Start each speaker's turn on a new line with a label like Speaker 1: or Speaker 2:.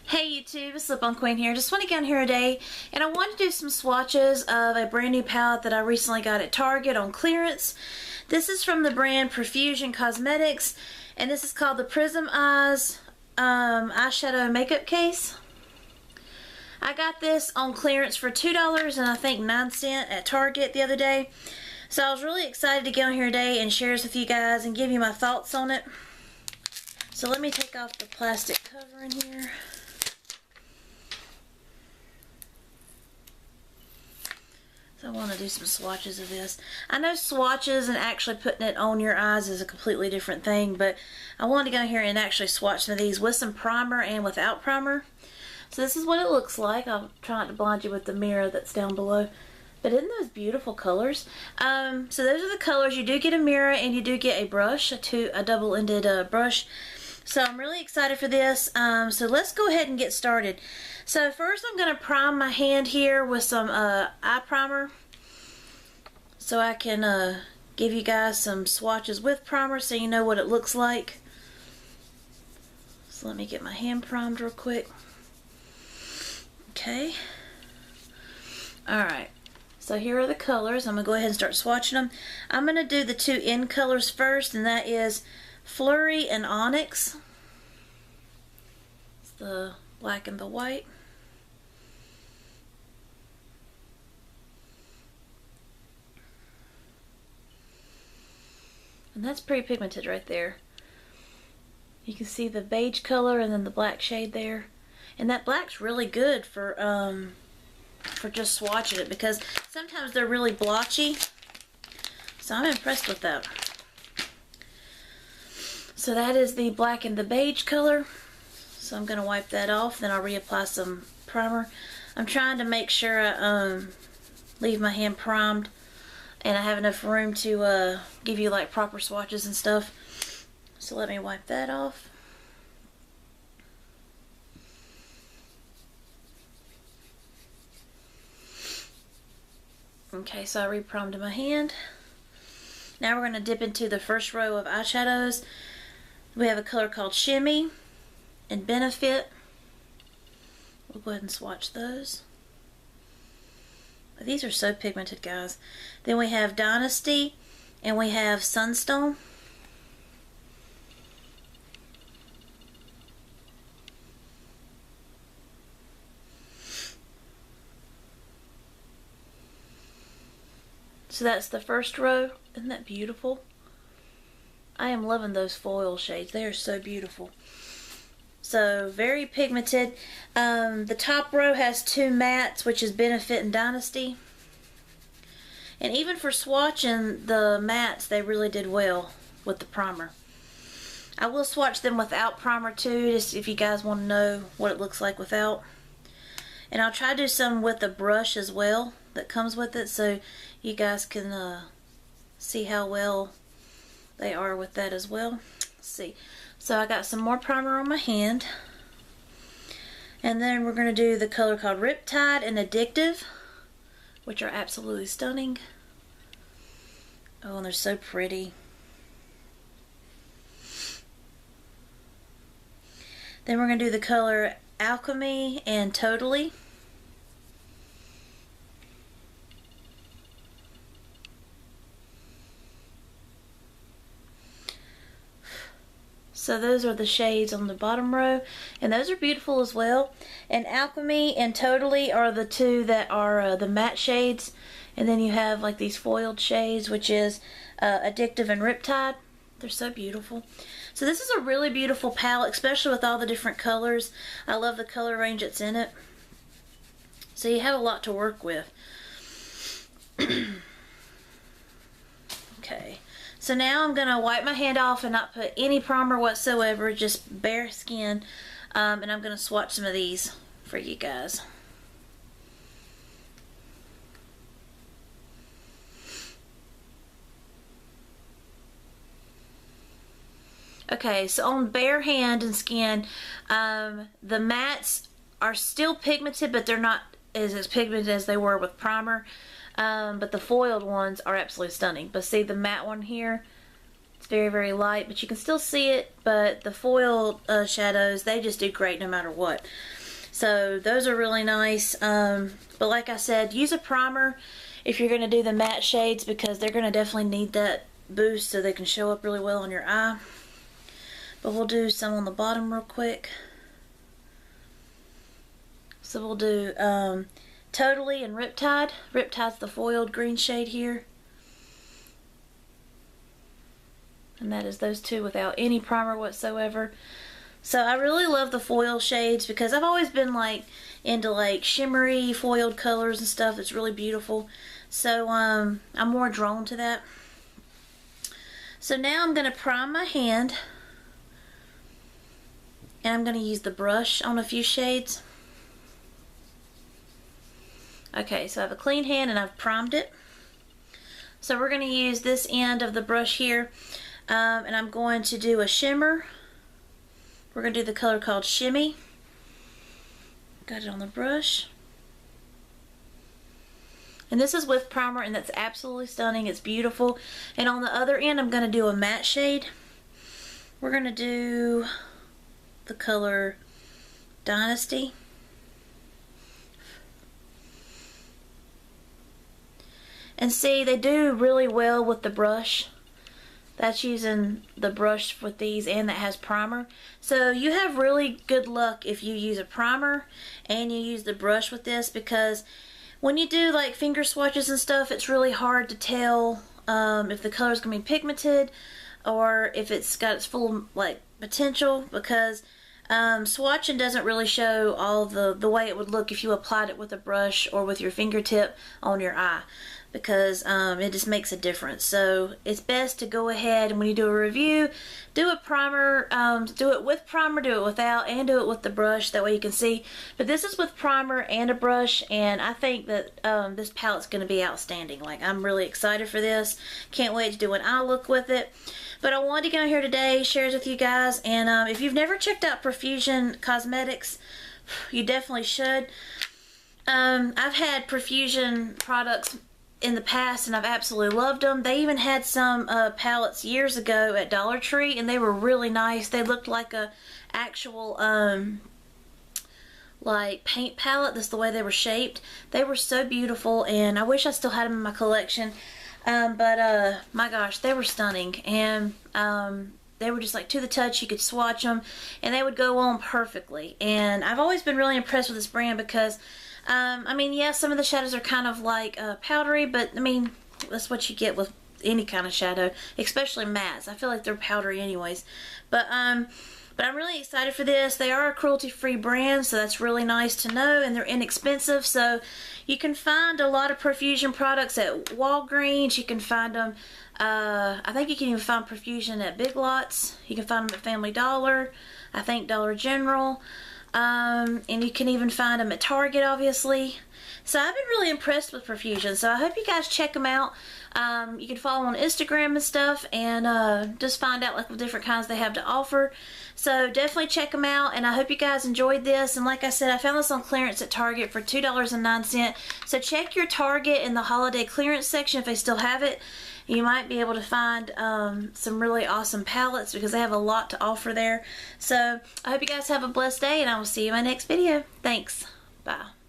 Speaker 1: Hey YouTube, it's Lip On Queen here. Just want to get on here today and I want to do some swatches of a brand new palette that I recently got at Target on clearance. This is from the brand Profusion Cosmetics and this is called the Prism Eyes Eyeshadow Makeup Case. I got this on clearance for $2 and I think 9 cents at Target the other day. So I was really excited to get on here today and share this with you guys and give you my thoughts on it. So let me take off the plastic cover in here. So I want to do some swatches of this. I know swatches and actually putting it on your eyes is a completely different thing, but I wanted to go in here and actually swatch some of these with some primer and without primer. So this is what it looks like. I'll try not to blind you with the mirror that's down below. But isn't those beautiful colors? So those are the colors. You do get a mirror and you do get a brush, a double-ended brush. So I'm really excited for this. So let's go ahead and get started. So first I'm going to prime my hand here with some eye primer. So I can give you guys some swatches with primer so you know what it looks like. So let me get my hand primed real quick. Okay. Alright. So here are the colors. I'm going to go ahead and start swatching them. I'm going to do the two end colors first, and that is Flurry and Onyx. It's the black and the white. And that's pretty pigmented right there. You can see the beige color and then the black shade there. And that black's really good for just swatching it because sometimes they're really blotchy. So I'm impressed with that. So that is the black and the beige color. So I'm going to wipe that off. Then I'll reapply some primer. I'm trying to make sure I leave my hand primed and I have enough room to give you like proper swatches and stuff. So let me wipe that off. Okay, so I re-primed my hand. Now we're going to dip into the first row of eyeshadows. We have a color called Shimmy and Benefit. We'll go ahead and swatch those. But these are so pigmented, guys. Then we have Dynasty and we have Sunstone. So that's the first row. Isn't that beautiful? I am loving those foil shades. They are so beautiful. So very pigmented. The top row has two mattes, which is Benefit and Dynasty. And even for swatching the mattes, they really did well with the primer. I will swatch them without primer too, just if you guys want to know what it looks like without. And I'll try to do some with a brush as well that comes with it so you guys can see how well they are with that as well. Let's see. So I got some more primer on my hand. And then we're going to do the color called Riptide and Addictive, which are absolutely stunning. Oh, and they're so pretty. Then we're going to do the color Alchemy and Totally. So those are the shades on the bottom row, and those are beautiful as well. And Alchemy and Totally are the two that are the matte shades, and then you have like these foiled shades, which is Addictive and Riptide. They're so beautiful. So this is a really beautiful palette, especially with all the different colors. I love the color range that's in it. So you have a lot to work with. Okay. So now I'm going to wipe my hand off and not put any primer whatsoever, just bare skin. And I'm going to swatch some of these for you guys. Okay, so on bare hand and skin, the mattes are still pigmented, but they're not as pigmented as they were with primer. But the foiled ones are absolutely stunning. But see the matte one here? It's very, very light, but you can still see it. But the foil shadows, they just do great no matter what. So those are really nice. But like I said, use a primer if you're going to do the matte shades, because they're going to definitely need that boost so they can show up really well on your eye. But we'll do some on the bottom real quick. So we'll do Totally and Riptide. Riptide's the foiled green shade here. And that is those two without any primer whatsoever. So I really love the foil shades because I've always been like into like shimmery foiled colors and stuff. It's really beautiful. So I'm more drawn to that. So now I'm going to prime my hand. And I'm going to use the brush on a few shades. Okay, so I have a clean hand and I've primed it. So we're going to use this end of the brush here. And I'm going to do a shimmer. We're going to do the color called Shimmy. Got it on the brush. And this is with primer, and that's absolutely stunning. It's beautiful. And on the other end, I'm going to do a matte shade. We're going to do the color Dynasty. And see, they do really well with the brush. That's using the brush with these, and that has primer. So you have really good luck if you use a primer and you use the brush with this, because when you do like finger swatches and stuff, it's really hard to tell if the color is going to be pigmented or if it's got its full like potential, because swatching doesn't really show all the way it would look if you applied it with a brush or with your fingertip on your eye, because it just makes a difference. So it's best to go ahead and when you do a review, do a primer, do it with primer, do it without, and do it with the brush. That way you can see. But this is with primer and a brush, and I think that this palette's going to be outstanding. Like, I'm really excited for this. Can't wait to do an eye look with it. But I wanted to get on here today, share it with you guys, and if you've never checked out Profusion Cosmetics, you definitely should. I've had Profusion products in the past and I've absolutely loved them. They even had some palettes years ago at Dollar Tree, and they were really nice. They looked like a actual like paint palette. That's the way they were shaped. They were so beautiful, and I wish I still had them in my collection. But my gosh, they were stunning, and they were just like to the touch. You could swatch them and they would go on perfectly. And I've always been really impressed with this brand because I mean, yeah, some of the shadows are kind of like powdery, but I mean, that's what you get with any kind of shadow, especially mattes. I feel like they're powdery anyways. But I'm really excited for this. They are a cruelty-free brand, so that's really nice to know, and they're inexpensive. So you can find a lot of Profusion products at Walgreens. You can find them, I think you can even find Profusion at Big Lots. You can find them at Family Dollar, I think Dollar General. And you can even find them at Target, obviously. So I've been really impressed with Profusion, so I hope you guys check them out. You can follow on Instagram and stuff, and just find out like the different kinds they have to offer. So definitely check them out, and I hope you guys enjoyed this. And like I said, I found this on clearance at Target for $2.09. So check your Target in the holiday clearance section if they still have it. You might be able to find some really awesome palettes because they have a lot to offer there. So I hope you guys have a blessed day, and I will see you in my next video. Thanks. Bye.